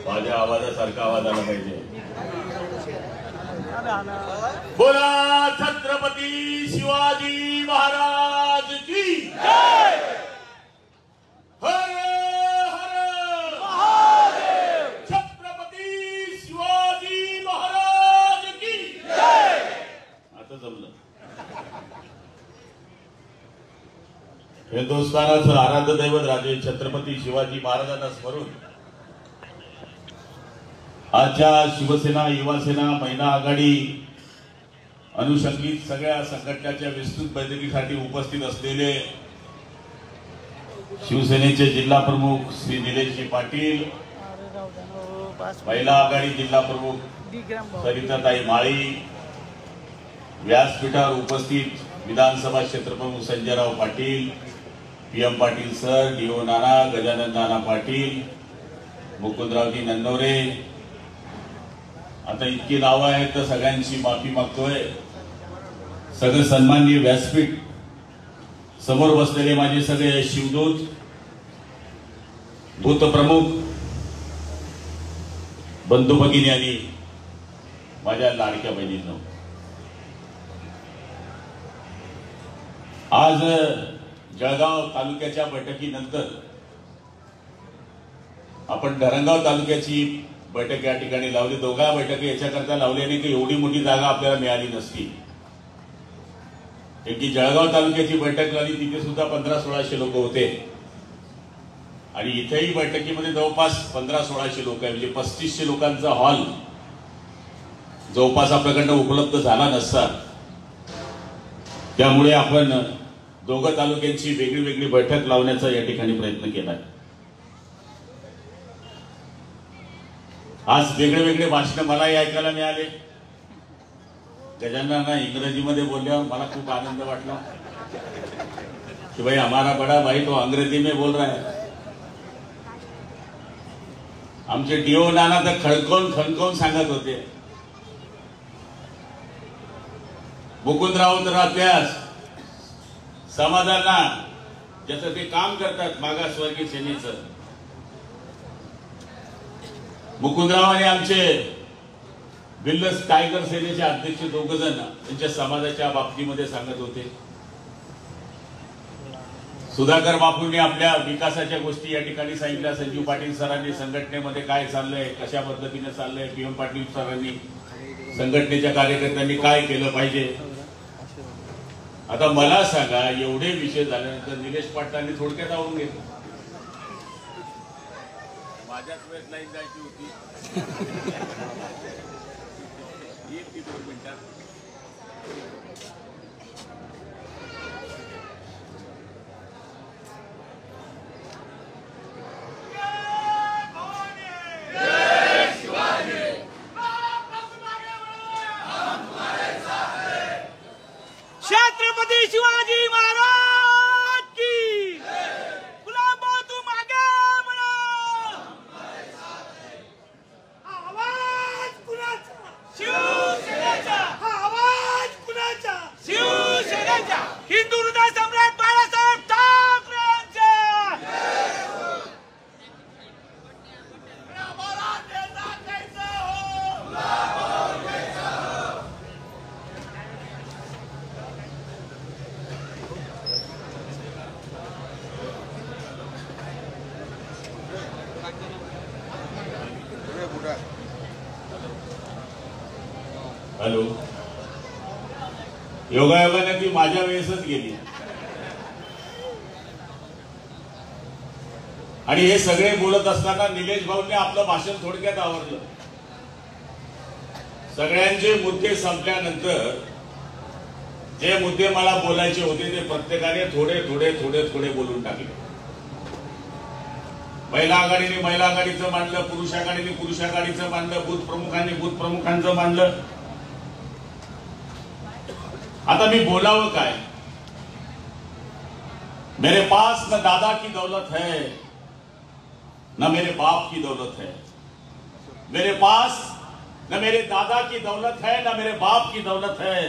माझ्या आवाजासारखा आवाज आला पाहिजे। बोला छत्रपती शिवाजी महाराज की जय। हर हर महादेव। छत्रपती शिवाजी महाराज की जय। आता जमलं। हिंदुस्थानाचं आराध्य दैवत राजे छत्रपती शिवाजी महाराजांना स्मरून आजच्या शिवसेना, युवासेना, महिला आघाडी अनुषंगिक सगळ्या संघटनांच्या विस्तृत बैठकीसाठी उपस्थित असलेले शिवसेनेचे जिल्हा प्रमुख श्री निलेशजी पाटील, महिला आघाडी जिल्हा प्रमुख सरिताताई माळी, व्यासपीठावर उपस्थित विधानसभा क्षेत्रप्रमुख Sanjayrao Patil, PM Patil sir, DO Nana, Gajanan Nana Patil, मुकुंदरावजी नंदोरे, आता इतकी नावं आहेत तर सगळ्यांची माफी मागतोय। सगळे सन्माननीय व्यासपीठ समोर बसलेले माझे सगळे शिवदूत, भूतप्रमुख, बंधू भगिनी आणि माझ्या लाडक्या बहिणींनो, आज जळगाव तालुक्याच्या बैठकीनंतर आपण धरणगाव तालुक्याची बैठक या ठिकाणी लावली। दोघा बैठकी याच्याकरता लावल्याने की एवढी मोठी जागा आपल्याला मिळाली नसती। एक जी जळगाव तालुक्याची बैठक झाली तिथे सुद्धा 1500-1600 लोक होते आणि इथेही बैठकीमध्ये जवळपास 1500-1600 लोक आहे, म्हणजे 3500 लोकांचा हॉल जवळपास आपल्याकडनं उपलब्ध झाला नसता। त्यामुळे आपण दोघं तालुक्यांची वेगळी वेगळी बैठक लावण्याचा या ठिकाणी प्रयत्न केला। आज वेगळे वेगळे भाषण मलाही ऐकायला मिळाले। गजानना इंग्रजीमध्ये बोलल्यावर मला खूप आनंद वाटला कि भाई हमारा बड़ा भाई तो अंग्रेजी में बोल रहा है। आमचे DO नाना तर खणखोन सांगत होते। मुकुंदराव तर आपल्या समाजाला ज्याचं ते काम करतात मागासवर्गीय सेनेचं, मुकुंदराव आणि आमचे विल्लस टायगर सेनेचे अध्यक्ष दोघ जण त्यांच्या समाजाच्या बाबतीमध्ये सांगत होते। सुधाकर बापूंनी आपल्या विकासाच्या गोष्टी या ठिकाणी सांगितल्या। संजीव पाटील सरांनी संघटनेमध्ये काय चाललंय, कशा पद्धतीने चाललंय, PM पाटील सरांनी संघटनेच्या कार्यकर्त्यांनी काय केलं पाहिजे। आता मला सांगा, एवढे विषय झाल्यानंतर निलेश पाटलांनी थोडक्यात आवरून घेतलं। माझ्याच वेळेस लाईन जायची होती, 1 ते 2 मिनिटात छत्रपती शिवाजी महाराज की गुलाम तू मागे बळा। आवाज कुणाचा? शिवसेनेचा। आवाज कुणाचा? शिवसेनेचा। हिंदू हृदय सम्राट बाळासाहेब ठाकरेंचा। हमारा नेता कैसा हो? हॅलो, योगायोगाने ती माझ्या वेळेसच गेली आणि हे सगळे बोलत असताना निलेश भाऊंनी आपलं भाषण थोडक्यात आवरलं। सगळ्यांचे मुद्दे संपल्यानंतर जे मुद्दे मला बोलायचे होते ते प्रत्येकाने थोडे थोडे थोडे थोडे बोलून टाकले। महिला आघाडीने महिला आघाडीचं मांडलं, पुरुष आघाडीने पुरुष आघाडीचं मांडलं, बूथ प्रमुखांनी बूथ प्रमुखांचं मांडलं। आता मी बोलावं काय? मेरे पास न दादा की दौलत है न मेरे बाप की दौलत है। मेरे पास न मेरे दादा की दौलत है न मेरे बाप की दौलत है।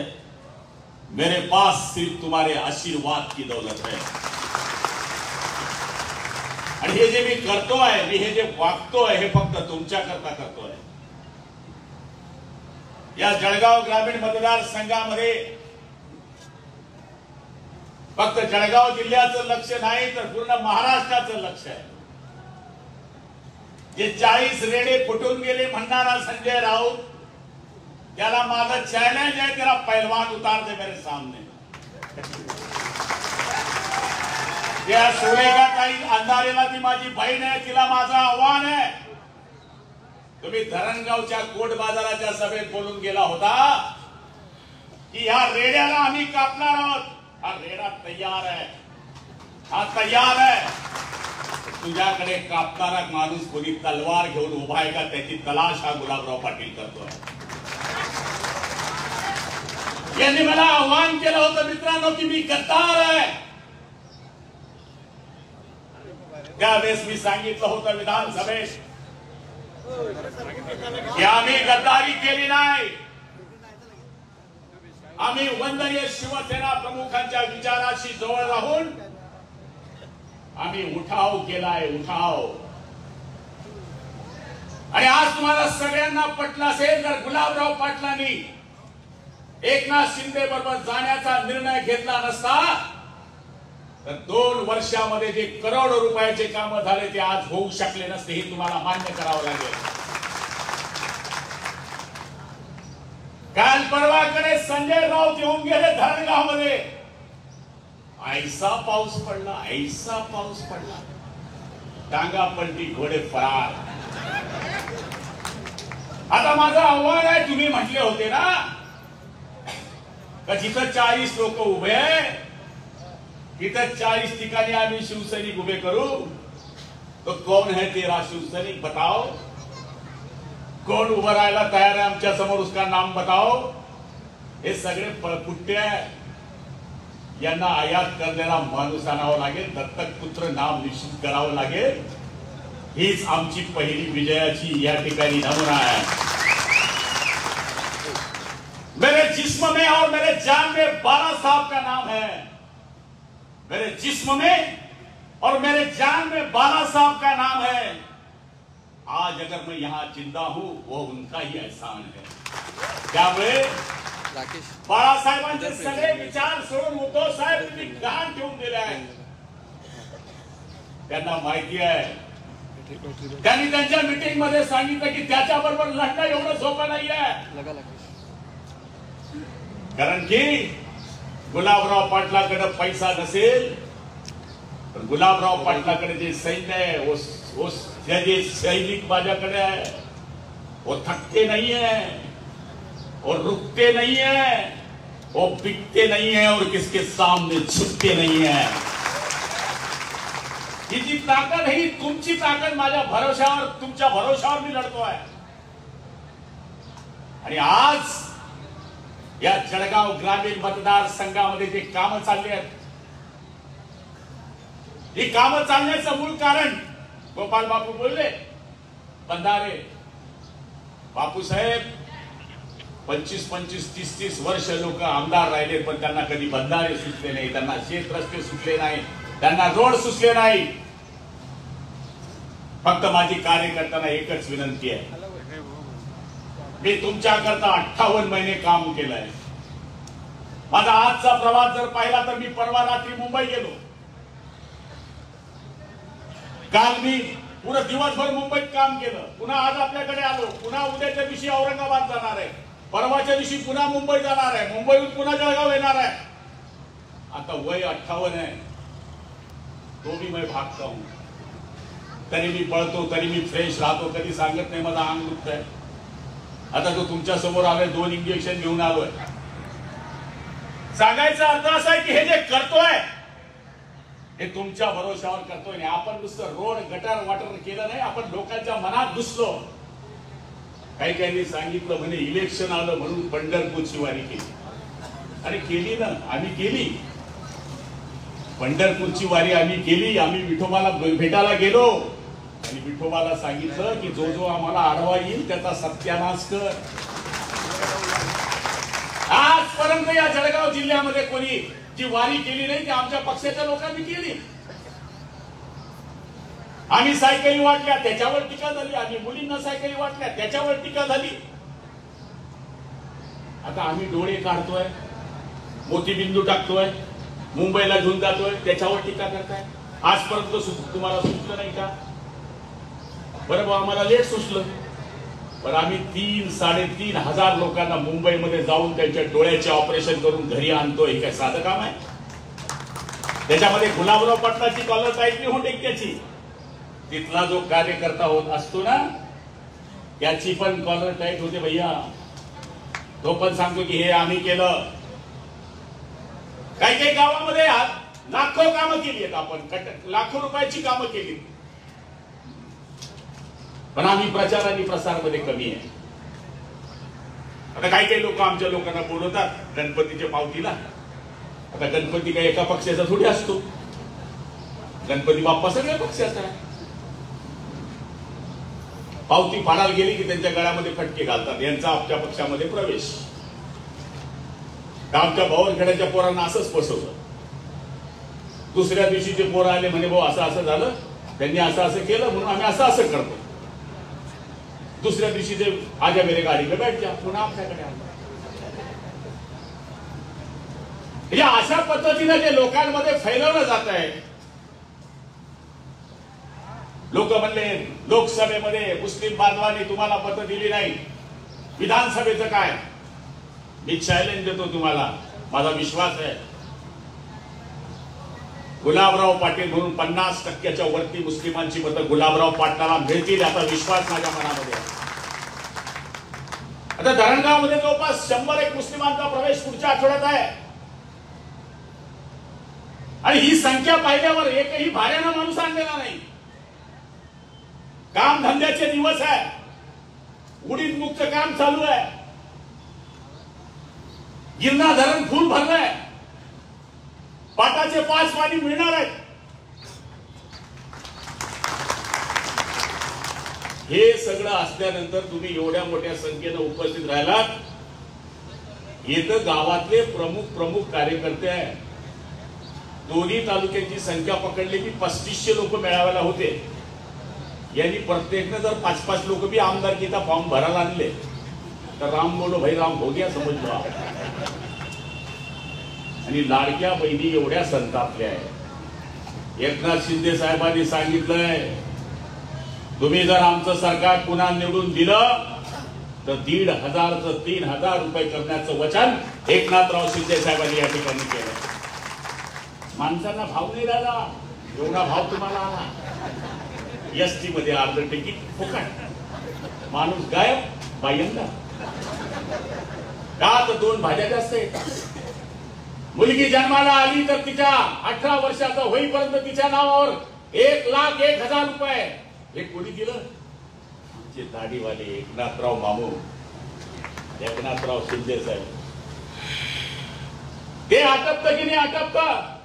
मेरे पास सिर्फ तुम्हारे आशीर्वाद की दौलत है। आणि हे जे मी करतोय, मी हे जे वागतोय, हे फक्त तुमच्याकरता करतोय. या जळगाव ग्रामीण मतदारसंघामध्ये फक्त जळगाव जिल्ह्याचं लक्ष नाही तर पूर्ण महाराष्ट्राचं लक्ष आहे. जे 40 रेडे फुटून गेले म्हणणारा संजय राऊत, त्याला माझं चॅलेंज आहे, त्याला पहलवान उतार दे मेरे सामने. त्या सुरेखाताई अंधारेला ती माझी बहीण आहे, तिला माझं आव्हान आहे. तुम्ही धरणगावच्या कोट बाजाराच्या सभेत बोलून गेला होता की ह्या रेड्याला आम्ही कापणार आहोत. हा रेडा तयार आहे, हा तयार आहे. तुझ्याकडे कापणारा माणूस कोणी तलवार घेऊन उभा आहे का, त्याची तलाश हा गुलाबराव पाटील करतोय. यांनी मला आव्हान केलं होतं मित्रांनो की मी गद्दार आहे. त्यावेळेस मी सांगितलं होतं विधानसभेत की आम्ही गद्दारी केली नाही. आम्ही वंदनीय शिवसेना प्रमुखांच्या विचाराशी जवळ राहून आम्ही उठाव केलाय, उठाव. आणि आज तुम्हाला सगळ्यांना पटलं असेल तर गुलाबराव पाटलांनी एकनाथ शिंदे बरोबर जाण्याचा निर्णय घेतला नसता तर 2 वर्षामध्ये जे करोडो रुपयाचे काम झाले ते आज होऊ शकले नसते. हे तुम्हाला मान्य करावं लागेल. काल परवाकडे संजय राऊत येऊन गेले धरणगावमध्ये. ऐसा पाऊस पडला, ऐसा पाऊस पडला, टांगा पलटी घोडे फरार. आता माझं आव्हान आहे, तुम्ही म्हटले होते ना का जिथं 40 लोक उभे आहे तिथं 40 ठिकाणी आम्ही शिवसैनिक उभे करू. तो कौन है तेरा शिवसैनिक बताओ. कौन उभं राहायला तयार आहे आमच्या समोर, उसका नाम बताओ. हे सगळे पळपुट्टे आहे. यांना आयात करण्याला माणूस आणावं लागेल, दत्तक पुत्र नाव निश्चित करावं लागेल. हीच आमची पहिली विजयाची या ठिकाणी नमुना आहे. मेरे जिस्म में और मेरे जान में बाला साहब का नाम है. मेरे जिस्म में और मेरे जान में बाला साहब का नाम है. आज अगर मैं यहां जिंदा हूं वो उनका ही एहसान है. त्यामुळे बाळासाहेबांचे सगळे विचार सोडून उद्धव साहेबांनी गहाण ठेवून दिले आहेत. त्यांना माहिती आहे, त्यांनी त्यांच्या मीटिंग मध्ये सांगितलं की त्याच्याबरोबर लढणं एवढं सोपं नाही आहे. कारण की गुलाबराव पाटलाकडे पैसा नसेल तर गुलाबराव पाटलाकडे जे सैन्य आहे जे सैनिक माझ्याकडे आहे वो थकते नहीं है और रुकते नहीं है, वो बिकते नहीं है और किसके सामने झुकते नहीं है. ही जी ताकद है, तुमची ताकद माझ्या भरोशावर, तुमच्या भरोशावर मी लढतोय. आणि आज या जळगाव ग्रामीण मतदारसंघामध्ये जे कामं चालली आहेत, ही कामं चालण्याचं मूळ कारण गोपाल बापू बोलले, बंधारे. बापू साहेब 25-25, 30-30 वर्ष लोक आमदार राहिले पण त्यांना कधी बंधारे सुचले नाही, त्यांना शेत रस्ते सुचले नाही, त्यांना रोड सुचले नाही. फक्त माझी कार्यकर्त्यांना एकच विनंती आहे, मी तुमच्याकरता 58 महिने काम केलंय. माझा आजचा प्रवास जर पाहिला तर मी परवा रात्री मुंबई गेलो. काल मी पुढे दिवसभर मुंबईत काम केलं, पुन्हा आज आपल्याकडे आलो, पुन्हा उद्याच्या दिवशी औरंगाबाद जाणार आहे, परवाच्या दिवशी पुन्हा मुंबई जाणार आहे, मुंबईहून पुन्हा जळगाव येणार आहे. आता वय 58 आहे, तो भी मैं भागता हूं, तरी मी पळतो, तरी मी फ्रेश राहतो, कधी सांगत नाही माझा अंग दुखतंय. आता तो तुमच्या समोर आलोय, 2 इंजेक्शन घेऊन आलोय. सांगायचा अर्थ असा आहे की हे जे करतोय हे तुमच्या भरोशावर करतोय नाही. आपण नुसतं रोड गटार वाटर केलं नाही, आपण लोकांच्या मनात घुसलो. काही काहींनी सांगितलं म्हणे इलेक्शन आलं म्हणून पंढरपूरची वारी केली. अरे केली ना, आम्ही केली पंढरपूरची वारी, आम्ही केली. आम्ही विठोबाला भेटायला गेलो आणि विठोबाला सांगितलं की जो जो आम्हाला आडवा येईल त्याचा सत्यानाश कर. आजपर्यंत या जळगाव जिल्ह्यामध्ये कोणी जी वारी केली नाही ती आमच्या पक्षाच्या लोकांनी केली. आम्ही सायकली वाटल्या त्याच्यावर टीका झाली, आम्ही मुलींना सायकली वाटल्या त्याच्यावर टीका झाली. आता आम्ही डोळे काढतोय, मोतीबिंदू टाकतोय, मुंबईला घेऊन जातोय त्याच्यावर टीका करताय. आजपर्यंत तुम्हाला सुचलं नाही का? बरं बा, आम्हाला लेट सुचलं, पण आम्ही 3,000-3,500 लोकांना मुंबईमध्ये जाऊन त्यांच्या डोळ्याचे ऑपरेशन करून घरी आणतोय. हे काय साधं काम आहे? त्याच्यामध्ये गुलाबराव पाटलाची कॉलर टाईट नाही होते त्याची, तिथला जो कार्यकर्ता होत असतो ना त्याची पण कॉलर टाईट होते भैया. तो पण सांगतो की हे आम्ही केलं. काही काही गावामध्ये लाखो कामं केली आहेत आपण, लाखो रुपयाची कामं केली, पण आम्ही प्रचार आणि प्रसार मध्ये कमी आहे. आता काही काही लोक आमच्या लोकांना बोलवतात गणपतीच्या पावतीला. आता गणपती काही एका पक्षाचा थोडी असतो, गणपती बाप्पा सगळ्या पक्षाचा आहे. पावती फाडायला गेली की त्यांच्या गळ्यामध्ये फटके घालतात, यांचा आमच्या पक्षामध्ये प्रवेश. आमच्या भावनखेड्याच्या पोरांना असंच फसवलं. दुसऱ्या दिवशी ते पोरं आले म्हणे भाऊ असं असं झालं, त्यांनी असं असं केलं म्हणून आम्ही असं असं करतो. दुसऱ्या दिवशी ते आजा मेरे गाडी पे बैठ जा, पुन्हा आपल्याकडे आलं. म्हणजे अशा पद्धतीने जे लोकांमध्ये फैलवलं जात आहे. लोक म्हणले लोकसभेमध्ये मुस्लिम बांधवांनी तुम्हाला मतं दिली नाही, विधानसभेचं काय? मी चॅलेंज देतो तुम्हाला, माझा विश्वास आहे गुलाबराव पाटील म्हणून 50% वरती मुस्लिमांची मतं गुलाबराव पाटलाला मिळतील याचा विश्वास माझ्या मनामध्ये आहे. आता धरणगावमध्ये जवळपास 101 मुस्लिमांचा प्रवेश पुढच्या आठवड्यात आहे, आणि ही संख्या पाहिल्यावर एकही भाड्यानं माणूस आणलेला नाही. काम धंद्याचे दिवस आहे, उडीद मुक्त काम चालू आहे, गिरणा धरण फुल भरलंय, पाटाचे 5 पाणी मिळणार आहेत. हे सगळं असल्यानंतर तुम्ही एवढ्या मोठ्या संख्येनं उपस्थित राहिलात. इथं गावातले प्रमुख कार्यकर्ते आहे. दोन्ही तालुक्यांची संख्या पकडली की 3500 लोक मेळाव्याला होते. यांनी प्रत्येकने जर 5-5 लोक भी आमदारकीचा फॉर्म भरायला आणले तर राम बोलो भाई राम हो गया समजलो. आणि लाडक्या बहिणी एवढ्या संतापल्या आहे. एकनाथ शिंदे साहेबांनी सांगितलंय तुम्ही जर आमचं सरकार पुन्हा निवडून दिलं तर 1,500 चं 3,000 रुपये करण्याचं वचन एकनाथराव शिंदे साहेबांनी या ठिकाणी केलं. माणसांना भाव नाही राहिला, एवढा भाव तुम्हाला आला. एसटी मध्ये अर्ध तिकीट फुकट, माणूस गायब, बायंदा का तर 2 भाज्या जास्त येतात. मुलगी जन्माला आली तर तिच्या 18 वर्षाचा होईपर्यंत तिच्या नावावर 1,01,000 रुपये. हे कोणी दिलं? आमचे दाढीवाले एकनाथराव मामू, एकनाथराव शिंदे साहेब. ते आटपतं की नाही आटपतं?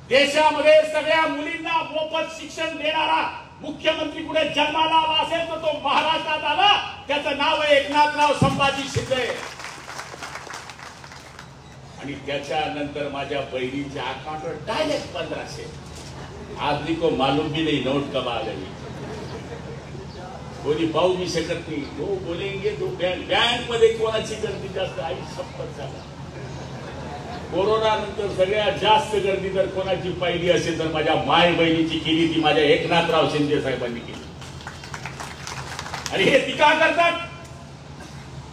देशामध्ये सगळ्या मुलींना मोफत शिक्षण देणारा मुख्यमंत्री कुठे जन्माला आला असेल तर तो महाराष्ट्रात आला. त्याचं नाव आहे एकनाथराव संभाजी शिंदे. आणि त्याच्यानंतर माझ्या बहिणीच्या अकाउंटवर डायरेक्ट 1500. आदमी को मालूम भी नहीं नोट कब आ गई. कोणी पाहू भी शकत नाही. तो बोलेंगे तो बँक मध्ये कोणाची गर्दी जास्त आई शपथ झाला. कोरोना नंतर सगळ्यात जास्त गर्दी जर कोणाची पाहिली असेल तर माझ्या माय बहिणीची केली, ती माझ्या एकनाथराव शिंदे साहेबांनी केली. आणि हे टीका करतात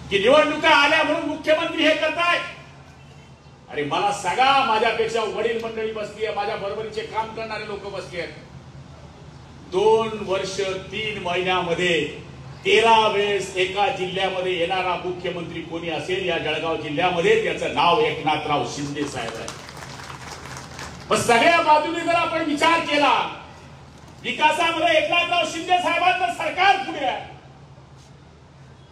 की निवडणुका आल्या म्हणून मुख्यमंत्री हे करताय. अरे मला सांगा, माझ्यापेक्षा वडील मंडळी बसली आहे, माझ्या बरोबरीचे काम करणारे लोक बसले आहेत. 2 वर्ष 3 महिन्यामध्ये 13 वेळेस एका जिल्ह्यामध्ये येणारा मुख्यमंत्री कोणी असेल या जळगाव जिल्ह्यामध्ये, त्याचं नाव एकनाथराव शिंदे साहेब आहे. पण सगळ्या बाजूने जर आपण विचार केला, विकासामध्ये एकनाथराव शिंदे साहेबांचं सरकार पुढे आहे,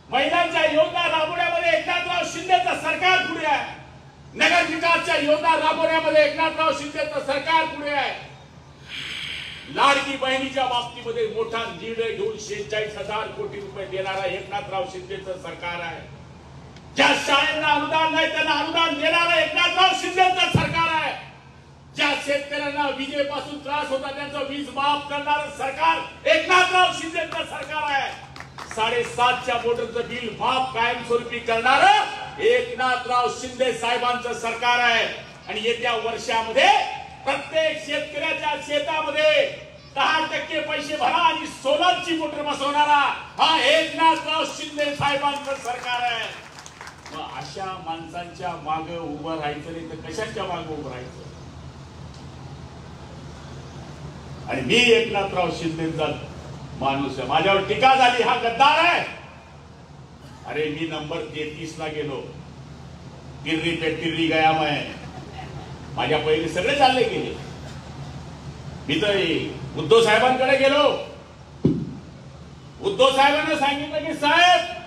महिलांच्या योजना राबवण्यामध्ये एकनाथराव शिंदेचं सरकार पुढे आहे, नगर विकासच्या योजना राबवण्यामध्ये एकनाथराव शिंदेचं सरकार पुढे आहे, लाडकी बहिणीच्या बाबतीमध्ये मोठा निर्णय घेऊन 46,000 कोटी रुपये देणारा एकनाथराव शिंदेचं सरकार आहे, ज्या शाळांना अनुदान नाही त्यांना अनुदान देणारा एकनाथराव शिंदेचं सरकार आहे. ज्या शेतकऱ्यांना विजेपासून त्रास होता त्यांचं वीज माफ करणारं सरकार एकनाथराव शिंदेचं सरकार आहे. 7.5च्या मोटरचं बिल माफ कायमस्वरूपी करणारं एकनाथराव शिंदे साहेबांचं सरकार आहे. आणि येत्या वर्षामध्ये प्रत्येक शेतकऱ्याच्या शेतामध्ये 10% पैसे भरा आणि सोलरची मोटर बसवणारा हा एकनाथराव शिंदे साहेबांचं सरकार आहे. मग अशा माणसांच्या मागे उभं राहायचं नाही तर कशाच्या मागे उभं राहायचं. आणि मी एकनाथराव शिंदेचा माणूस आहे. माझ्यावर टीका झाली हा गद्दार आहे. अरे मी नंबर 33 ला गेलो. तिर्री पे तिर्री गया मैं. माझ्या पहिले सगळे चालले गेले. मी तर उद्धव साहेबांकडे गेलो. उद्धव साहेबांना सांगितलं की साहेब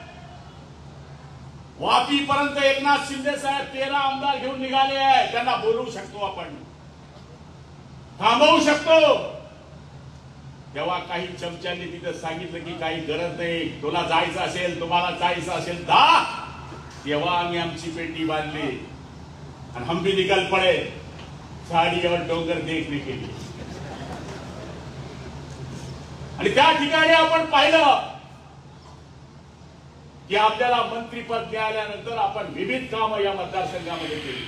वापी पर्यंत एकनाथ शिंदे साहेब 13 आमदार घेऊन निघाले आहे. त्यांना बोलवू शकतो आपण, थांबवू शकतो. तेव्हा काही चमच्यांनी तिथं सांगितलं की काही गरज नाही, तुला जायचं असेल तुम्हाला जायचं असेल जा. तेव्हा आम्ही आमची पेटी बांधली आणि हम भी निकल पडे. साडी और डोंगर देखने केली. आणि त्या ठिकाणी आपण पाहिलं की आपल्याला मंत्रीपद मिळाल्यानंतर आपण विविध कामं या मतदारसंघामध्ये केली.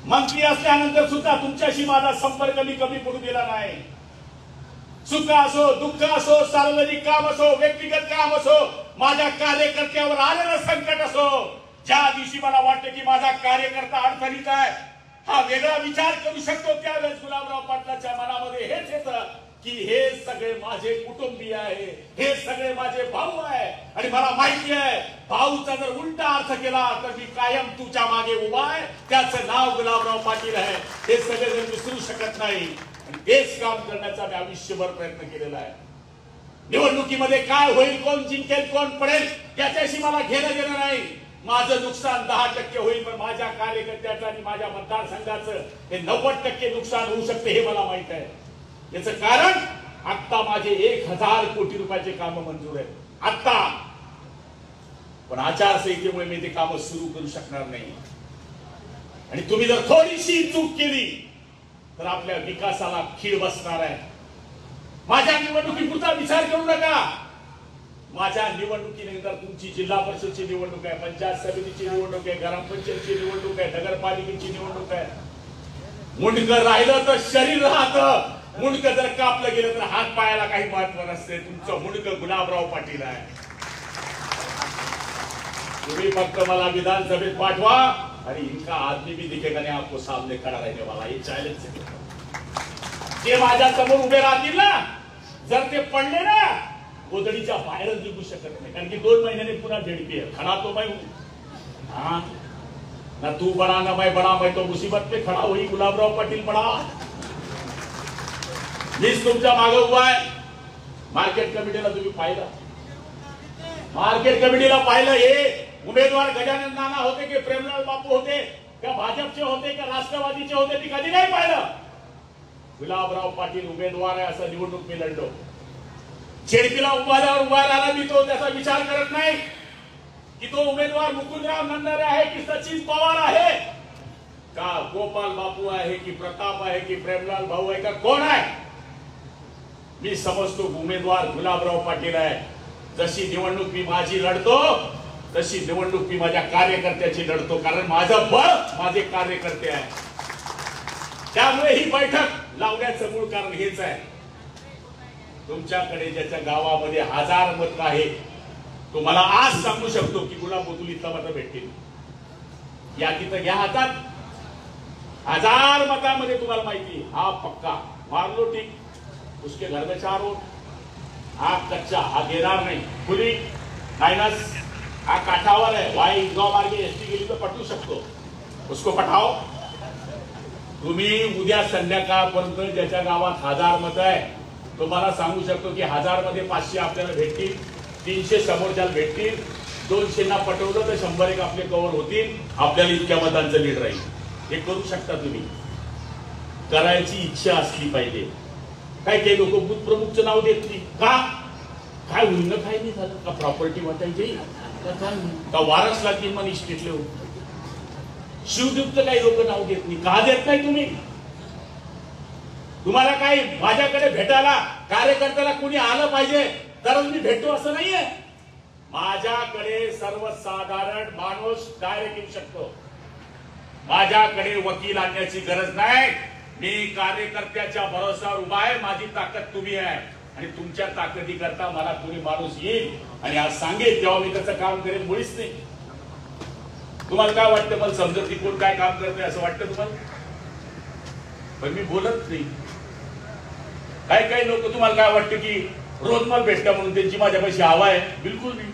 मंत्री असल्यानंतर सुद्धा तुमच्याशी माझा संपर्क मी कमी पडू दिला नाही. सुख असो दुःख असो सार्वजनिक काम असो व्यक्तिगत काम असो माझ्या कार्यकर्त्यावर आलेलं संकट असो, ज्या दिवशी मला वाटतं की माझा कार्यकर्ता अडचणीत आहे हा वेगळा विचार करू शकतो, त्यावेळेस गुलाबराव पाटलाच्या मनामध्ये हेच येतं की हे सगळे माझे कुटुंबीय आहे, हे सगळे माझे भाऊ आहे. आणि मला माहिती आहे भाऊचा जर उलटा अर्थ केला तर मी कायम तुझ्या मागे उभा आहे. त्याचं नाव गुलाबराव पाटील आहे. हे सगळे जर विसरू शकत नाही. आणि तेच काम करण्याचा मी आयुष्यभर प्रयत्न केलेला आहे. निवडणुकीमध्ये काय होईल, कोण जिंकेल कोण पडेल त्याच्याशी मला घेणं देणं नाही. माझं नुकसान 10% होईल पण माझ्या कार्यकर्त्याचं आणि माझ्या मतदारसंघाचं हे 90% नुकसान होऊ शकते हे मला माहित आहे. याचं कारण आता माझे 1000 कोटी रुपयाचे काम मंजूर आहेत आता. पण आचारसंहितेमुळे मी ते काम सुरू करू शकणार नाही. आणि तुम्ही जर थोडीशी चूक केली तर आपल्या विकासाला खीळ बसणार आहे. माझ्या निवडणुकीपुरता विचार करू नका. माझ्या निवडणुकीनंतर तुमची जिल्हा परिषदची निवडणूक आहे, पंचायत समितीची निवडणूक आहे, ग्रामपंचायतची निवडणूक आहे, नगरपालिकेची निवडणूक आहे. मुंडकं राहिलं तर शरीर राहतं, मुंडकं जर कापलं गेलं तर हात पायाला काही महत्व नसते. तुमचं मुंडकं गुलाबराव पाटील आहे. तुम्ही फक्त मला विधानसभेत पाठवा आणि इनका आदमी भी दिखेगा नहीं आपको सामने खड़ा रहने वाला. ये चॅलेंज जे माझ्या समोर उभे राहतील ना, जर ते पडले ना गोदडीच्या बाहेरच निघू शकत नाही. कारण की 2 महिन्याने पुन्हा झेडपी आहे. खड़ा तो मैं हूं. हाँ ना तू बड़ा ना मैं बड़ा, मैं तो मुसीबत पे खड़ा हुई. गुलाबराव पाटील बड़ा. मीच तुमच्या मागे उभा आहे. मार्केट कमिटीला तुम्ही पाहिलं, मार्केट कमिटीला पाहिलं हे उमेदवार गजानन नाना होते की प्रेमलाल बापू होते का भाजपचे होते का राष्ट्रवादीचे होते ती कधी नाही पाहिलं. गुलाबराव पाटील उमेदवार आहे असं निवडणूक मी लढलो. झेडपीला उभा राहिला मी तो त्याचा विचार करत नाही की तो उमेदवार मुकुंदराव नंदारे आहे की सचिन पवार आहे का गोपाल बापू आहे की प्रताप आहे की प्रेमलाल भाऊ आहे का कोण आहे. मी समजतो उमेदवार गुलाबराव पाटील आहे. जशी निवडणूक मी माझी लढतो तशी निवडणूक मी माझ्या कार्यकर्त्याची लढतो. कारण माझं बळ माझे कार्यकर्ते आहे. त्यामुळे ही बैठक लावण्याचं मूळ कारण हेच आहे. तुमच्याकडे ज्याच्या गावामध्ये 1000 मत आहे तुम्हाला आज सांगू शकतो की गुलाब बोतुलीतला मतं भेटतील. या तिथं घ्या हातात. 1000 मतामध्ये तुम्हाला माहिती हा पक्का मार लो ठीक, उसके घर में 4 वोट. हा कच्चा हा घेणार नाही. खुली माइनस हा काठावर आहे. वाई इंदगाव मार्गे एसटी गेली तर पटवू शकतो, उसको पठाओ. तुम्ही उद्या संध्याकाळपर्यंत ज्याच्या गावात 1000 मत आहे तुम्हाला सांगू शकतो की 1000 मध्ये 500 आपल्याला भेटतील, 300 समोरच्याला भेटतील, 200 पटवलं तर 100 आपले कव्हर होतील. आपल्याला इतक्या मतांचं लीड राहील. हे करू शकता तुम्ही. करायची इच्छा असली पाहिजे. काय काही लोक बूथ प्रमुखचं नाव देत नाही का, काय होईल काय नाही झालं का, प्रॉपर्टी वाटायची का वारस लागतील मग इस्टेटले शिवदूतचं काही लोक नाव घेत नाही. का देत नाही तुम्ही? तुम्हाला काही माझ्याकडे भेटायला कार्यकर्त्याला कोणी आलं पाहिजे तरच मी भेटतो असं नाहीये. माझ्याकडे सर्वसाधारण माणूस डायरेक्ट येऊ शकतो. माझ्याकडे वकील आणण्याची गरज नाही. मी कार्यकर्त्याच्या भरोशावर उभा आहे. माझी ताकद तुम्ही आहे आणि तुमच्या ताकदीकरता मला कोणी माणूस येईल आणि आज सांगेल तेव्हा मी त्याचं काम करेन. मुळीच नाही. तुम्हाला काय वाटतं? मला समजत कोण काय काम करतोय असं वाटतं तुम्हाला? पण मी बोलत नाही. काही लोक तुम्हाला काय वाटतं की रोज मला भेटता म्हणून त्यांची माझ्यापाशी हवा आहे? बिलकुल नाही.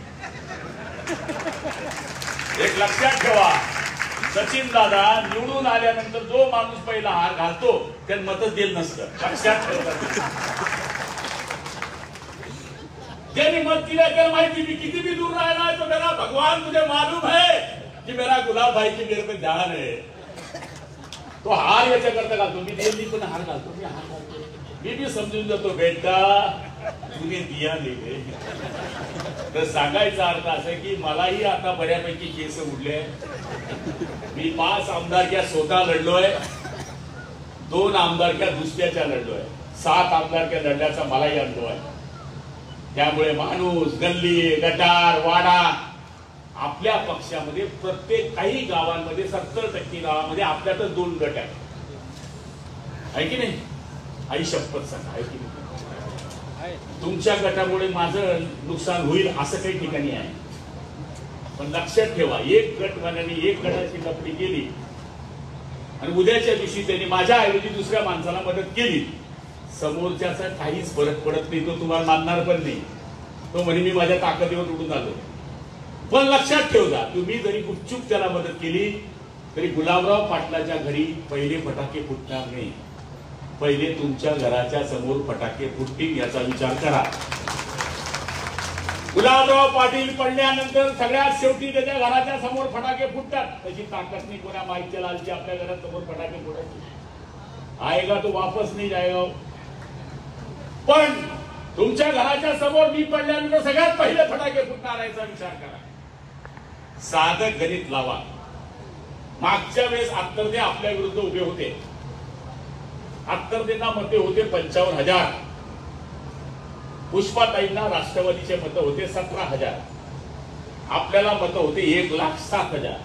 एक लक्षात ठेवा, सचिन दादा निवडून आल्यानंतर जो माणूस पहिला हार घालतो त्याला मतच देत नसतं. लक्षात ठेवा. ज्यांनी मत दिलं त्याला माहिती मी किती भी दूर राहिला तो मेरा भगवान मुझे मालूम है कि मेरा गुलाब भाई की मेरे पे ध्यान है. तो हार याच्या करता घालतो. मी दिल्ली पण हार घालतो. मी हार घालतो. मी भी समजून जातो बेटा तुम्ही दिया नाही. तर सांगायचा अर्थ असा की मलाही आता बऱ्यापैकी केस उडले. मी 5 आमदारक्या स्वतः लढलोय. 2 आमदारक्या दुसऱ्याच्या लढलोय. 7 आमदारक्या लढण्याचा मलाही अनुभव आहे. त्यामुळे माणूस, गल्ली, गटार, वाडा आपल्या पक्षामध्ये प्रत्येक काही गावांमध्ये 70% गावामध्ये आपल्यातच 2 गट आहे की नाही? आई शपथ सांगा आहे की नाही? तुमच्या गटामुळे माझं नुकसान होईल असं काही ठिकाणी आहे. पण लक्षात ठेवा, एक गटवाल्याने एक गटाची लपडी केली आणि उद्याच्या दिवशी त्यांनी माझ्या ऐवजी दुसऱ्या माणसाला मदत केली. समोरच्याचा काहीच फरक पडत नाही. तो तुम्हाला मानणार पण नाही. तो म्हणे मी माझ्या ताकदीवर उडून आलो. पण लक्षात ठेवजा, तुम्ही जरी गुपचूप त्याला मदत केली तरी गुलाबराव पाटलाच्या घरी पहिले फटाके फुटणार नाही. पहिले तुमच्या घराच्या समोर फटाके फुटतील याचा विचार करा. गुलाबराव पाटील पडल्यानंतर सगळ्यात शेवटी त्याच्या घराच्या समोर फटाके फुटतात. त्याची ताकद नाही कोणा माईकच्या लालची आपल्या घरात समोर फटाके फुटायचे. आएगा तो वापस नहीं जाएगा. पण तुमच्या घराच्या समोर मी पडल्यानंतर सगळ्यात पहिले फटाके फुटणार याचा विचार करा. साधक गणित लावा. मागच्या वेळेस अत्तरदे आपल्या विरुद्ध उभे होते. अत्तरदेंना मते होते 55,000. पुष्पाताईंना राष्ट्रवादीचे मत होते 17,000. आपल्याला मत होते 1,07,000.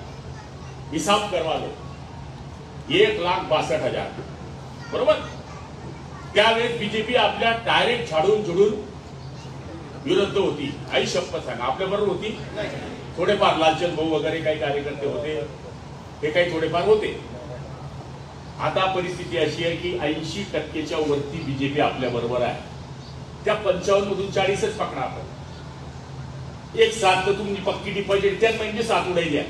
हिसाब करवा लो, 1,62,000. बरोबर. त्यावेळेस बीजेपी आपल्या डायरेक्ट छाडून झुडून विरुद्ध होती. आई शपथ सांगा आपल्या बरोबर होती. थोडेफार लालचंद भाऊ वगैरे काही कार्यकर्ते होते, हे काही थोडेफार होते. आता परिस्थिती अशी आहे की 80%च्या वरती बीजेपी आपल्या बरोबर आहे. त्या 55 मधून 40च पकडा आपण. 1,7 तर तुम्ही पक्की डिपॉझिट त्यात म्हणजे 7 उडाई द्या.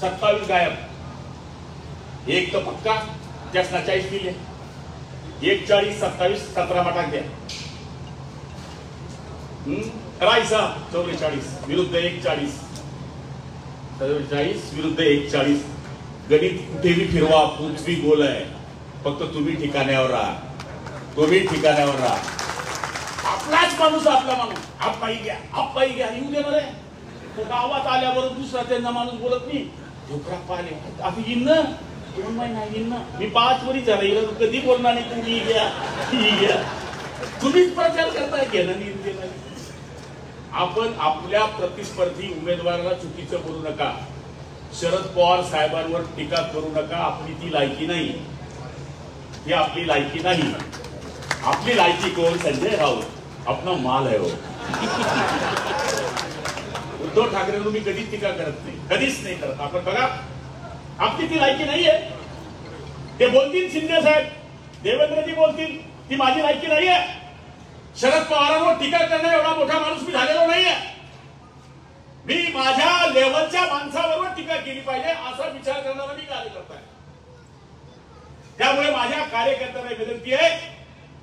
27 गायब. 1 तर पक्का त्यास 40 दिले. 1,40 27 17 मटाक द्या. रायसा 44 विरुद्ध 1,40. 44 विरुद्ध 1,40. गणित कुठेही फिरवा, पृथ्वी गोल आहे. फक्त तुम्ही ठिकाण्यावर राहा. तुम्ही ठिकाण्यावर राहा. आपलाच माणूस आपला माणूस. आप्पाई घ्या, आप्पाई घ्या येऊ दे बरे. तो गावात आल्याबरोबर दुसरा त्यांना माणूस बोलत नाही. ढोकरा पाहिले आता येईन ना 2 महिना येईन ना. मी 5 वरी झाला येईल कधी बोलणार नाही. तुम्ही घ्या ही घ्या. तुम्हीच प्रचार करताय घेणं नाही. आपण आपल्या प्रतिस्पर्धी उमेदवाराला चुकीचं बोलू नका. शरद पवार साहेबांवर टीका करू नका. आपली ती लायकी नाही. ही आपली लायकी नाही. आपली लायकी कोण? संजय राऊत अपना माल है. उद्धव ठाकरेंवर मी कधीच टीका करत नाही, कधीच नाही करत. आपण बघा आपली ती लायकी नाहीये. ते बोलतील शिंदे साहेब, देवेंद्रजी बोलतील ती माझी लायकी नाहीये. शरद पवारांवर टीका करण्या एवढा मोठा माणूस मी झालेलो नाहीये. मी माझ्या लेवलच्या माणसाबरोबर टीका केली पाहिजे असा विचार करणारा मी कार्यकर्ता आहे. त्यामुळे माझ्या कार्यकर्त्यांना विनंती आहे,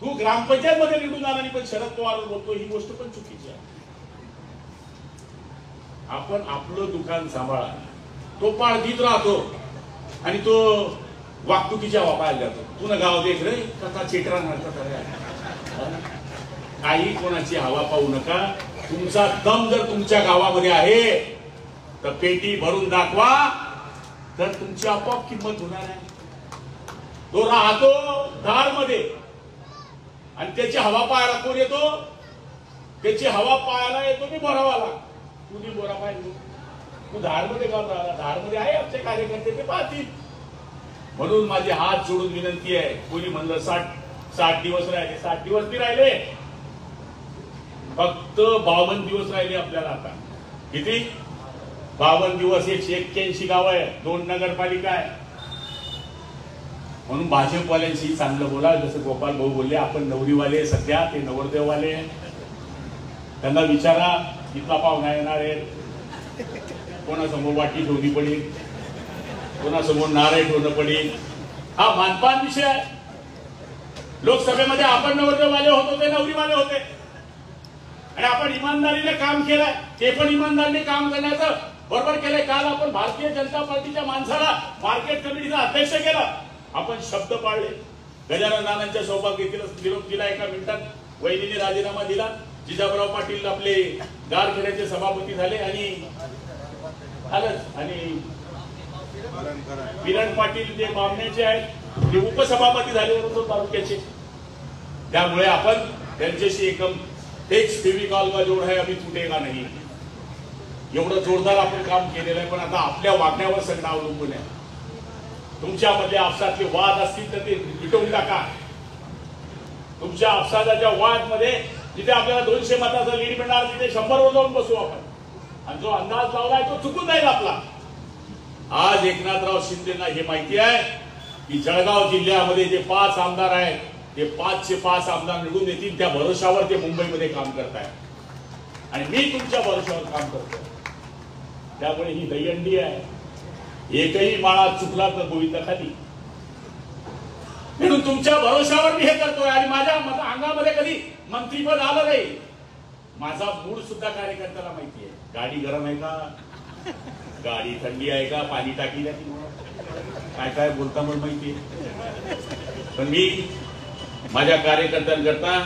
तू ग्रामपंचायत मध्ये निवडून आला आणि पण शरद पवार बोलतो ही गोष्ट पण चुकीची आहे. आपण आपलं दुकान सांभाळा. तो पाळतीत राहतो आणि तो वागतुकीच्या वापायला जातो. तू न गाव देख रे कथा चिटरा काही कोणाची हवा पाहू नका. तुमचा दम जर तुमच्या गावामध्ये आहे तर पेटी भरून दाखवा. तर तुमची आपोआप किंमत होणार आहे. तो राहतो धारमध्ये आणि त्याची हवा पाहायला कोण येतो? त्याची हवा पाहायला येतो मी बोरावाला. तुम्ही बोरा पाहिजे तू धारमध्ये का राहिला? धारमध्ये आहे आमचे कार्यकर्ते, ते पाहतील. म्हणून माझे हात जोडून विनंती आहे. कोणी म्हणलं 60 दिवस राहिले, 60 दिवस नाही राहिले, फक्त 52 दिवस राहिले आपल्याला. आता किती? 52 दिवस. 181 गाव आहे, 2 नगरपालिका आहे. म्हणून भाजपवाल्यांशी चांगलं बोला. जसं गोपाल भाऊ बोलले, आपण नवरीवाले सध्या, ते नवरदेववाले. त्यांना विचारा इथला पाहुणा येणार आहे, कोणासमोर वाटी ठेवली पडेल, कोणासमोर नारळ ठेवणं पडेल. हा मानपान विषय आहे. लोकसभेमध्ये आपण नवरदेववाले होतो, ते नवरीवाले होते, आणि आपण इमानदारीने काम केलंय. ते पण इमानदारीने काम करण्याचं बरोबर केलंय. काल आपण भारतीय जनता पार्टीच्या माणसाला मार्केट कमिटीचा अध्यक्ष केला. आपण शब्द पाळले. गजानन नानांच्या सौभाग्यतेला निरोप दिला. एका मिनिटात वहिनीने राजीनामा दिला. जिजाबाई पाटील आपले गारखेड्याचे सभापती झाले आणि किरण पाटील जे बामण्याचे आहेत ते उपसभापती झाले होते तालुक्याचे. त्यामुळे आपण त्यांच्याशी एक फेविकॉल का जोड है अभी तुटेगा नहीं, एवढं जोरदार आपण काम केलेलं आहे. पण आता आपल्या वागण्यावर सगळं अवलंबून आहे. तुमच्यामध्ये आपसातले वाद असतील तर ते मिटवून टाका. तुमच्या आपसाच्या वाद मध्ये जिथे आपल्याला 200 मताचा लीड मिळणार तिथे 100 वर जाऊन बसू आपण. आणि जो अंदाज लावलाय तो चुकून जाईल आपला. आज एकनाथराव शिंदेना हे माहिती आहे की जळगाव जिल्ह्यामध्ये जे 5 आमदार आहेत ते 5चे 5 आमदार निवडून येतील. त्या भरोशावर ते मुंबईमध्ये काम करतायत आणि मी तुमच्या भरोशावर काम करतो. त्यामुळे ही दहीहंडी आहे. एकही माळा चुकला तर गोविंदा खाली. म्हणून तुमच्या भरोशावर मी हे करतोय. आणि माझ्या अंगामध्ये कधी मंत्रीपद आलं नाही. माझा मूड सुद्धा कार्यकर्त्याला माहिती आहे. गाडी गरम आहे का, गाडी थंडी आहे का, पाणी टाकी काय काय बोलता मला माहिती आहे. पण मी माझ्या कार्यकर्त्यांकरता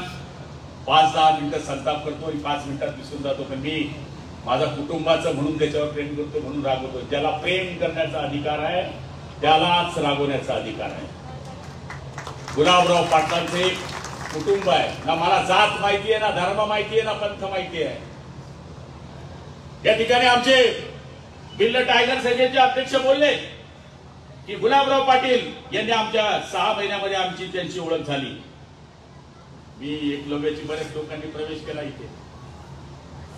5-10 मिनिटं संताप करतो आणि 5 मिनिटात विसरून जातो. पण मी माझा कुटुंबाचं म्हणून त्याच्यावर प्रेम करतो, म्हणून रागवतो. ज्याला प्रेम करण्याचा अधिकार आहे त्यालाच रागवण्याचा अधिकार आहे. गुलाबराव पाटलांचे कुटुंब आहे ना. मला जात माहिती आहे ना, धर्म माहिती आहे ना, पंथ माहिती आहे. या ठिकाणी आमचे बिल्ल टायगर सेनेचे अध्यक्ष बोलले की गुलाबराव पाटील यांनी आमच्या 6 महिन्यामध्ये आमची त्यांची ओळख झाली. मी एकलव्याची बऱ्याच लोकांनी प्रवेश केला. इथे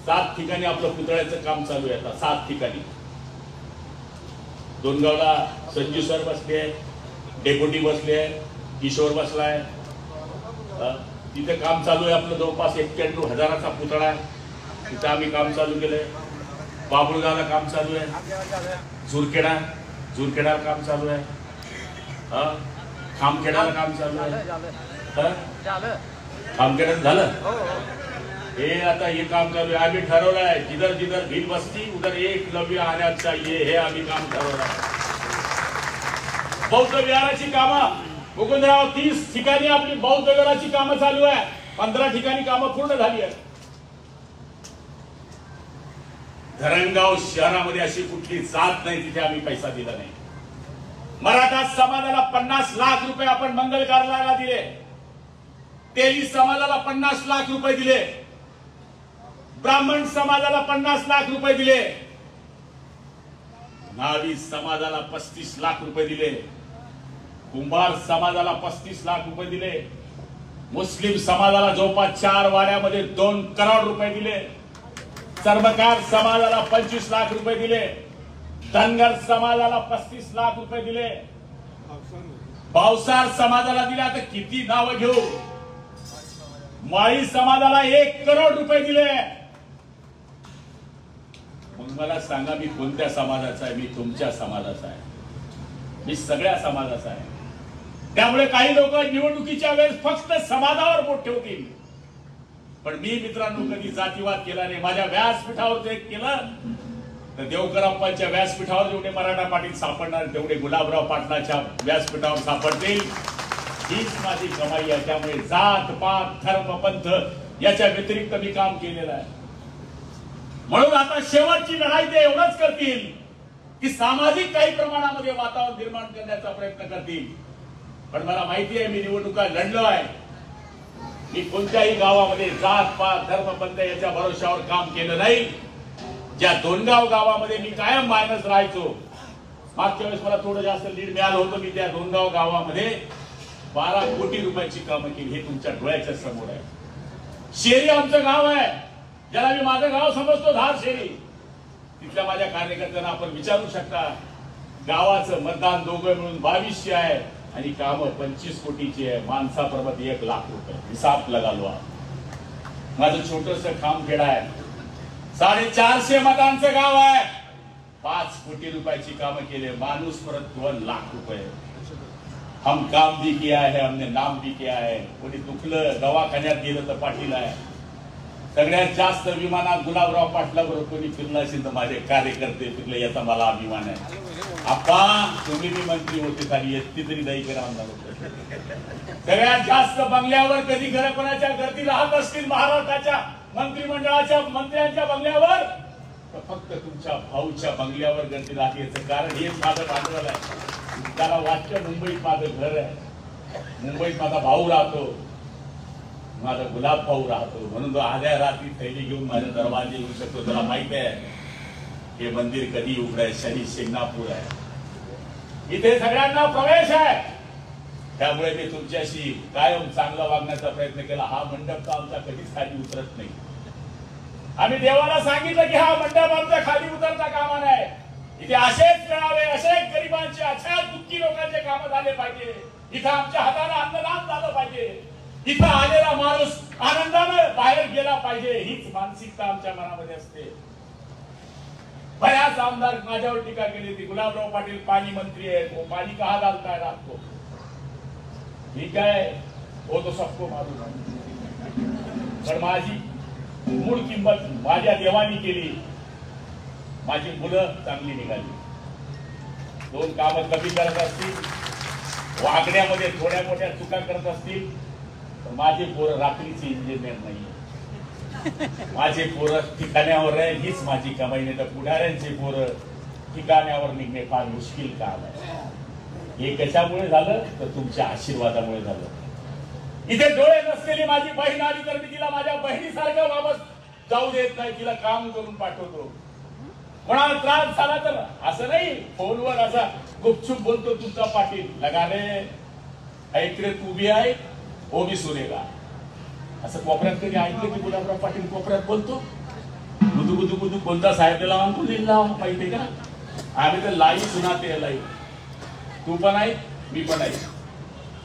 7 ठिकाणी आपलं पुतळ्याचं काम चालू आहे. आता 7 ठिकाणी. दोनगावला संजू सर बसले आहे, डेप्युटी बसले आहे, किशोर बसलाय. तिथे काम चालू आहे आपलं. जवळपास 91,000चा पुतळा आहे. तिथे आम्ही काम चालू केलंय. बाबुळगावला काम चालू आहे. झुरखेडा काम चालू आहे. खामखेडाला काम चालू आहे. खामखेडात झालं हे. आता हे काम चालू आहे. आम्ही ठरवलं आहे जिधर जिधर भीड़ बसती उधर एकलव्य आना चाहिए, हे आम्ही काम ठरवलं आहे. बौद्ध विहाराची कामं मुकुंदराव 30 ठिकाणी आपली बौद्ध विहाराची कामं चालू आहे. 15 ठिकाणी कामं पूर्ण झाली आहेत. धरणगाव शहरामध्ये अशी कुठली जात नाही तिथे आम्ही पैसा दिला नाही. मराठा समाजाला 50 लाख रुपये आपण मंगल कार्यालयाला दिले. तेली समाजाला 50 लाख रुपये दिले. ब्राह्मण समाजाला 50 लाख रुपये दिले. नावी समाजाला 35 लाख रुपये दिले. कुंभार समाजाला 35 लाख रुपये दिले. मुस्लिम समाजाला जवळपास 4 वाड्यामध्ये 2 करोड रुपये दिले. चर्मकार समाजाला 25 लाख रुपये दिले. धनगर समाजाला 35 लाख रुपये दिले. भावसार समाजाला दिले. आता किती नावं घेऊ. माळी समाजाला 1 करोड रुपये दिले. मग मला सांगा मी कोणत्या समाजाचा आहे? मी तुमच्या समाजाचा आहे. मी सगळ्या समाजाचा आहे. त्यामुळे काही लोक निवडणुकीच्या वेळेस फक्त समाजावर बोट ठेवतील. पण मी मित्रांनो कधी जातीवाद केला नाही. माझ्या व्यासपीठावर ते केलं तर देवकराप्पांच्या व्यासपीठावर जेवढे मराठा पाटील सापडणार तेवढे गुलाबराव पाटलाच्या व्यासपीठावर सापडतील. हीच माझी कमाई आहे. त्यामुळे जात पात धर्म पंथ याच्या व्यतिरिक्त मी काम केलेलं आहे. म्हणून आता शेवटची लढाई ते एवढंच करतील की सामाजिक काही प्रमाणामध्ये वातावरण निर्माण करण्याचा प्रयत्न करतील. पण मला माहिती आहे, मी निवडणुका लढलो आहे. मी कोणत्याही गावामध्ये जात पात धर्म पंथ याच्या भरोशावर काम केलं नाही. ज्या दोनगाव गावामध्ये मी कायम मायनस राहायचो, मागच्या वेळेस मला थोडं जास्त लीड मिळालं होतं. मी त्या दोनगाव गावामध्ये 12 कोटी रुपयाची कामं केली. हे तुमच्या डोळ्याच्या समोर आहे. शेरी आमचं गाव आहे, ज्याला मी माझं गाव समजतो, धार शेरी. तिथल्या माझ्या कार्यकर्त्यांना आपण विचारू शकता. गावाचं मतदान दोघं मिळून 2200 आहे आणि कामं 25 कोटीची आहे. माणसाप्रमाण 1 लाख रुपये हिसाब लगालो. माझं छोटस खामखेडा आहे, 450 मतांचं गाव आहे. 5 कोटी रुपयाची कामं केले. माणूस परत 2 लाख रुपये. हम काम भी किया है, हमने नाम भी किया है. कोणी दुखलं दवाखान्यात गेलं तर पाटील आहे. सगळ्यात जास्त विमानात गुलाबराव पाटलाबरोबर कोणी फिरलं असेल तर माझे कार्यकर्ते फिरले, याचा मला अभिमान आहे. आप्पा तुम्ही बी मंत्री होते, खाली येते तरी नाही करा. सगळ्यात जास्त बंगल्यावर कधी घर कोणाच्या गर्दी राहत असतील महाराष्ट्राच्या मंत्रिमंडळाच्या मंत्र्यांच्या बंगल्यावर, तर फक्त तुमच्या भाऊच्या बंगल्यावर गर्दी राहते. याचं कारण हेच माझं भांडवल आहे. त्याला वाटतं मुंबईत माझं घर आहे, मुंबईत माझा भाऊ राहतो, माझा गुलाब भाऊ राहतो, म्हणून तो आध्या रात्री थैली घेऊन माझ्या दरवाजे येऊ शकतो. त्याला माहित आहे हे मंदिर कधी उघडाय. शनी शिंगणापूर आहे, इथे सगळ्यांना प्रवेश आहे. त्यामुळे मी तुमच्याशी कायम चांगला वागण्याचा प्रयत्न केला. हा मंडप तर आमचा कधीच खाली उतरत नाही. आम्ही देवाला सांगितलं की हा मंडप आमचा खाली उतरता कामा नये. इथे असेच मिळावे, असेच गरिबांचे, अशाच दुःखी लोकांचे काम झाले पाहिजे. इथं आमच्या हाताला अन्नदान झालं पाहिजे. इथं आलेला माणूस आनंदानं बाहेर गेला पाहिजे. हीच मानसिकता आमच्या मनामध्ये असते. बऱ्याच आमदार माझ्यावर टीका केली होती, गुलाबराव पाटील पाणी मंत्री है, वो पाणी कहा डालता है रात को. ठीक है, वो तो सबको मालूम है. पण माझी मूळ किंमत माझ्या देवानी केली. माझी मुलं चांगली निघाली. 2 कामं कमी करत असतील, वागण्यामध्ये थोड्या मोठ्या चुका करत असतील, तर माझे पोरं रात्रीचे इंजिनियर नाही. माझे पोरं ठिकाण्यावर आहे, हीच माझी कमाई. नाही तर पुढाऱ्यांचे पोरं ठिकाण्यावर निघणे फार मुश्किल काम आहे. हे कशामुळे झालं तर तुमच्या आशीर्वादामुळे झालं. इथे डोळे नसलेली माझी बहीण आली तर मी तिला माझ्या बहिणीसारखं वापस जाऊ देत नाही. तिला काम करून पाठवतो. कोणाला त्रास झाला तर असं नाही फोनवर असा गुपचूप बोलतो, तुमचा पाटील लगाने ऐकले तू भी आहे हो भी सुनेगा. असं कोपऱ्यात कधी ऐकलं की गुलाबराव पाटील कोपऱ्यात बोलतो? गुदू गुदू गुदू कोणता साहेब त्याला आणतो लिहिला माहिती का? आम्ही तर लाईव्ह सुनाते. लाईव्ह तू पण आहे, मी पण आहे.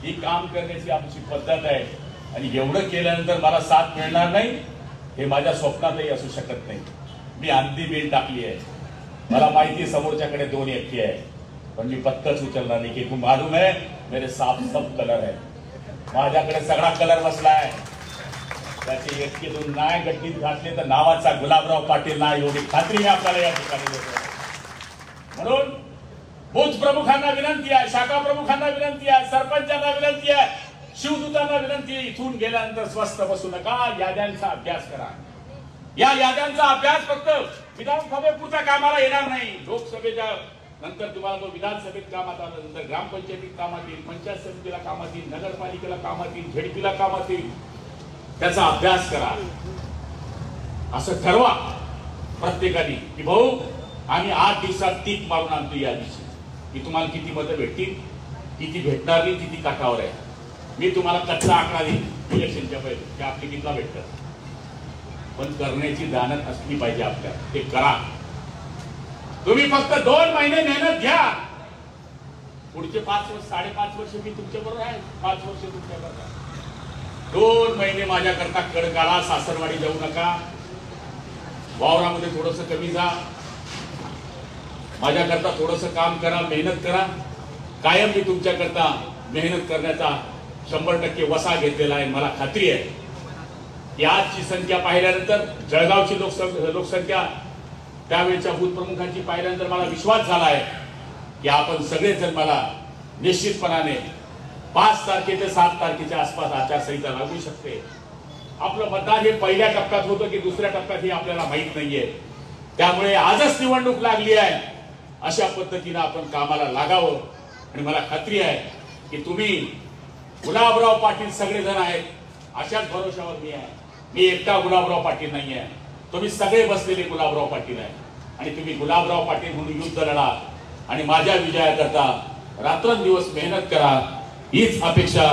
ही काम करण्याची आमची पद्धत आहे. आणि एवढं केल्यानंतर मला साथ मिळणार नाही हे माझ्या स्वप्नातही असू शकत नाही. मी अंधी बेल टाकली आहे. मला माहिती समोरच्याकडे 2 एकटी आहे, पण मी पत्कच उचलणार नाही. की तू मालूम है मेरे साथ सब कलर है. माझ्याकडे सगळा कलर बसलाय. त्याचे 1-2 नाही गट्टीत घातले तर नावाचा गुलाबराव पाटील नाही, एवढी खात्री मी आपल्याला या ठिकाणी देतो. म्हणून बूथ प्रमुखांना विनंती आहे, शाखा प्रमुखांना विनंती आहे, सरपंचांना विनंती आहे, शिवदूतांना विनंती आहे, इथून गेल्यानंतर स्वस्थ बसू नका. याद्यांचा अभ्यास करा. या याद्यांचा अभ्यास फक्त विधानसभेपुरता कामाला येणार नाही. लोकसभेच्या नंतर तुम्हाला तो विधानसभेत कामात आलं, नंतर ग्रामपंचायतीत कामात येईल, पंचायत समितीला कामात येईल, नगरपालिकेला कामात येईल, झेडपीला कामात येईल. त्याचा अभ्यास करा. असं ठरवा प्रत्येकाने की भाऊ आम्ही 8 दिवसात टीक मारून आणतो यादीची, की तुम्हाला किती मतं भेटतील, किती भेटणार नाही, किती काठावर आहे. मी तुम्हाला कच्चा आकडा देईन इलेक्शनच्या पहिले की आपली किती भेटतात. पण करण्याची जाणत असली पाहिजे आपल्याला. ते करा. तुम्ही फक्त 2 महिने मेहनत घ्या. पुढचे 5 वर्ष 5.5 वर्ष मी तुमच्या बरोबर आहे. 5 वर्ष तुमच्या बरोबर आहे. 2 महिने माझ्याकरता कडकाला. सासरवाडी जाऊ नका. वावरामध्ये थोडस कमी जा. माझ्याकरता थोडस काम करा, मेहनत करा. कायम मी तुमच्याकरता मेहनत करण्याचा 100% वसा घेतलेला आहे. मला खात्री आहे की आजची संख्या पाहिल्यानंतर, जळगावची लोकसंख्या त्यावेळेच्या बूथ प्रमुखांची पाहिल्यानंतर मला विश्वास झाला आहे की आपण सगळेजण मला निश्चितपणाने 5 तारखे ते 7 तारखेच्या आसपास आचारसंहिता लागू शकते. आपलं मतदान हे पहिल्या टप्प्यात होतं की दुसऱ्या टप्प्यात हे आपल्याला माहित नाहीये. त्यामुळे आजच निवडणूक लागली आहे. अशा पद्धतीने आपण कामाला लागावं. आणि मला खात्री आहे की तुम्ही गुलाबराव पाटील सगळेजण आहेत अशाच भरोशावर मी आहे. मी एकटा गुलाबराव पाटील नाही आहे, तुम्ही सगळे बसलेले गुलाबराव पाटील आहे. आणि तुम्ही गुलाबराव पाटील म्हणून युद्ध लढा आणि माझ्या विजयाकरता रात्रंदिवस मेहनत करा हीच अपेक्षा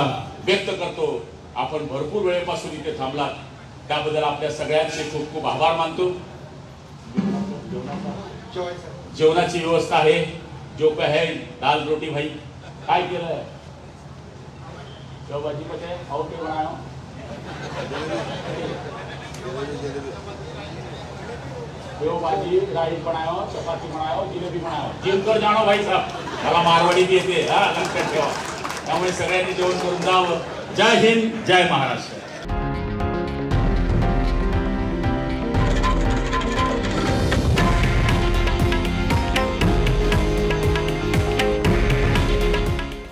व्यक्त करतो. आपण भरपूर वेळेपासून इथे थांबलात त्याबद्दल आपल्या सगळ्यांचे खूप खूप आभार मानतो. जेवणाची व्यवस्था आहे, जो काय है दाल रोटी भाई काय केलं भाजी पते और के बनायो सेव भाजी राईस बनायो चपाती बनायो जिलेबी बनायो जिंकर जाणो भाई साहब मला मारवाडी येते हा लक्षात ठेवा. त्यामुळे सगळ्यांनी जेवण करून जावं. जय हिंद जय महाराष्ट्र.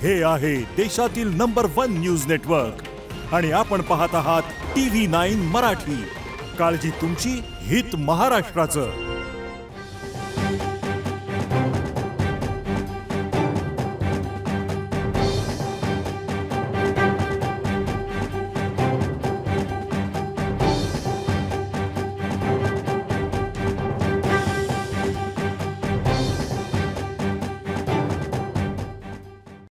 हे आहे देशातील नंबर 1 न्यूज नेटवर्क आणि आपण पाहत आहात TV9 मराठी. काळजी तुमची, हित महाराष्ट्राचं.